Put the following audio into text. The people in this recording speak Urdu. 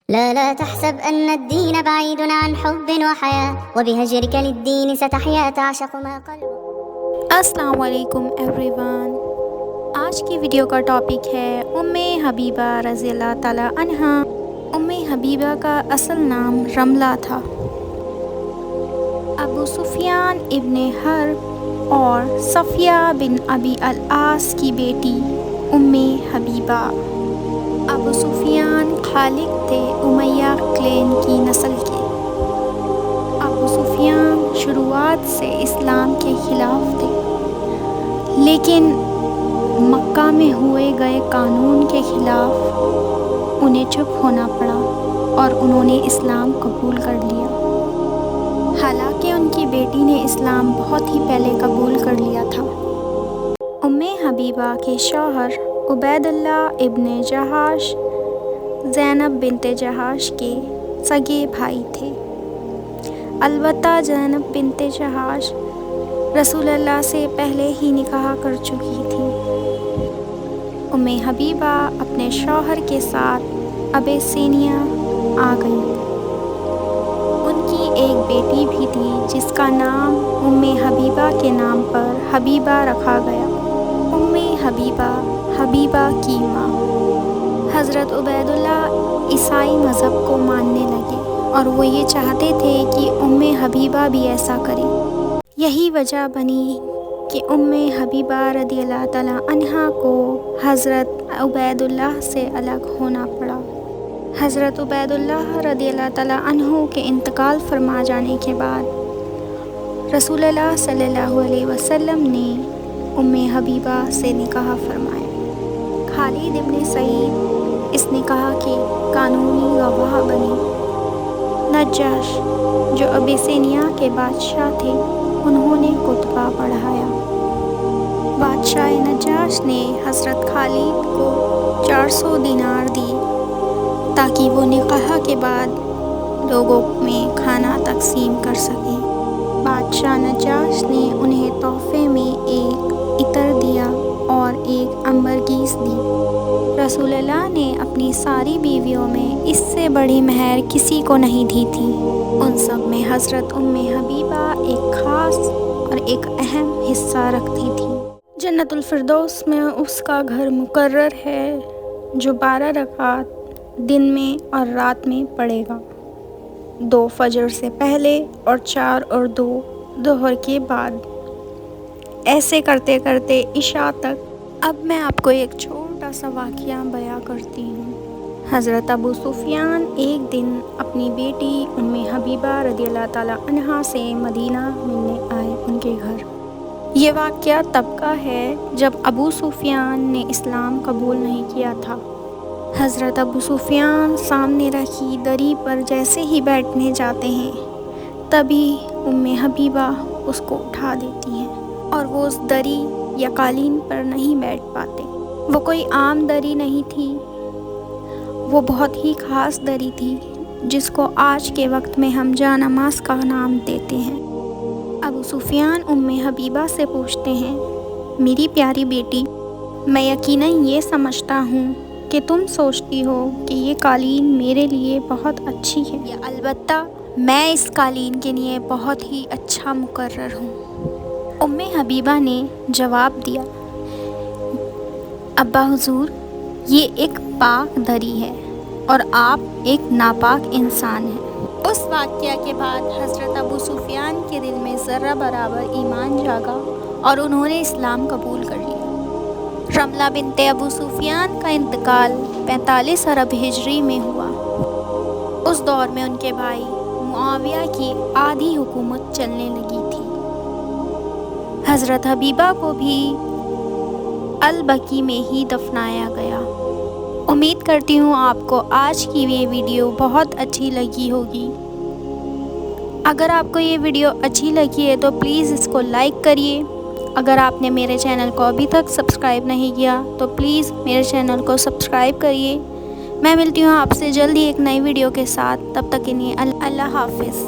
لا تحسب أن الدين بعيد عن حب وحياة وبهجرك للدين ستحيا تعشق ما قلبك۔ السلام علیکم ایوری ون۔ آج کی ویڈیو کا ٹاپک ہے ام حبیبہ رضی اللہ تعالیٰ عنہا۔ ام حبیبہ کا اصل نام رملہ تھا۔ ابو سفیان ابن حرب اور صفیہ بن ابی العاص کی بیٹی ام حبیبہ۔ ابو سفیان خالق تھے امیہ کلین کی نسل کے۔ ابو سفیان شروعات سے اسلام کے خلاف تھے، لیکن مکہ میں ہوئے گئے قانون کے خلاف انہیں چپ ہونا پڑا اور انہوں نے اسلام قبول کر لیا۔ حالانکہ ان کی بیٹی نے اسلام بہت ہی پہلے قبول کر لیا تھا۔ ام حبیبہ کے شوہر عبید اللہ ابن جہاش زینب بنت جہاش کے سگے بھائی تھے۔ البتہ زینب بنت جہاش رسول اللہ سے پہلے ہی نکاح کر چکی تھی۔ ام حبیبہ اپنے شوہر کے ساتھ ابیسینیا آ گئی۔ ان کی ایک بیٹی بھی تھی جس کا نام ام حبیبہ کے نام پر حبیبہ رکھا گیا۔ ام حبیبہ، حبیبہ کی ماں۔ حضرت عبید اللہ عیسائی مذہب کو ماننے لگے اور وہ یہ چاہتے تھے کہ ام حبیبہ بھی ایسا کرے۔ یہی وجہ بنی کہ ام حبیبہ رضی اللہ تعالیٰ عنہا کو حضرت عبید اللہ سے الگ ہونا پڑا۔ حضرت عبید اللہ رضی اللہ تعالیٰ عنہ کے انتقال فرما جانے کے بعد رسول اللہ صلی اللہ علیہ وسلم نے ام حبیبہ سے نکاح فرمایا۔ خالد ابن سعید اس نکاح کے قانونی گواہ بنے۔ نجاش جو ابیسینیا کے بادشاہ تھے، انہوں نے خطبہ پڑھایا۔ بادشاہ نجاش نے حضرت خالد کو 400 دینار دی تاکہ وہ نکاح کے بعد لوگوں میں کھانا تقسیم کر سکیں۔ بادشاہ نجاش نے انہیں تحفے میں ایک عطر دیا اور ایک امبرگیس دی۔ رسول اللہ نے اپنی ساری بیویوں میں اس سے بڑی مہر کسی کو نہیں دی تھی۔ ان سب میں حضرت ام حبیبہ ایک خاص اور ایک اہم حصہ رکھتی تھی۔ جنت الفردوس میں اس کا گھر مقرر ہے جو 12 رکعات دن میں اور رات میں پڑھے گا، 2 فجر سے پہلے اور 4 اور 2 ظہر کے بعد، ایسے کرتے کرتے عشاء تک۔ اب میں آپ کو ایک چھوٹا سا واقعہ بیان کرتی ہوں۔ حضرت ابو سفیان ایک دن اپنی بیٹی ام حبیبہ رضی اللہ تعالیٰ عنہا سے مدینہ ملنے آئے ان کے گھر۔ یہ واقعہ تب کا ہے جب ابو سفیان نے اسلام قبول نہیں کیا تھا۔ حضرت ابو سفیان سامنے رکھی دری پر جیسے ہی بیٹھنے جاتے ہیں، تبھی ام حبیبہ اس کو اٹھا دیتی ہیں اور وہ اس دری یا قالین پر نہیں بیٹھ پاتے۔ وہ کوئی عام دری نہیں تھی، وہ بہت ہی خاص دری تھی جس کو آج کے وقت میں ہم جا نماز کا نام دیتے ہیں۔ ابو سفیان ام حبیبہ سے پوچھتے ہیں، میری پیاری بیٹی، میں یقیناً یہ سمجھتا ہوں کہ تم سوچتی ہو کہ یہ قالین میرے لیے بہت اچھی ہے، یا البتہ میں اس قالین کے لیے بہت ہی اچھا مقرر ہوں۔ ام حبیبہ نے جواب دیا، ابا حضور، یہ ایک پاک دری ہے اور آپ ایک ناپاک انسان ہیں۔ اس واقعہ کے بعد حضرت ابو سفیان کے دل میں ذرہ برابر ایمان جاگا اور انہوں نے اسلام قبول کر لیا۔ رملہ بنت ابو سفیان کا انتقال 45 عرب ہجری میں ہوا۔ اس دور میں ان کے بھائی معاویہ کی آدھی حکومت چلنے لگی تھی۔ حضرت حبیبہ کو بھی البقیع میں ہی دفنایا گیا۔ امید کرتی ہوں آپ کو آج کی یہ ویڈیو بہت اچھی لگی ہوگی۔ اگر آپ کو یہ ویڈیو اچھی لگی ہے تو پلیز اس کو لائک کریے۔ اگر آپ نے میرے چینل کو ابھی تک سبسکرائب نہیں کیا تو پلیز میرے چینل کو سبسکرائب کریے۔ میں ملتی ہوں آپ سے جلدی ایک نئی ویڈیو کے ساتھ، تب تک کے لیے اللہ حافظ۔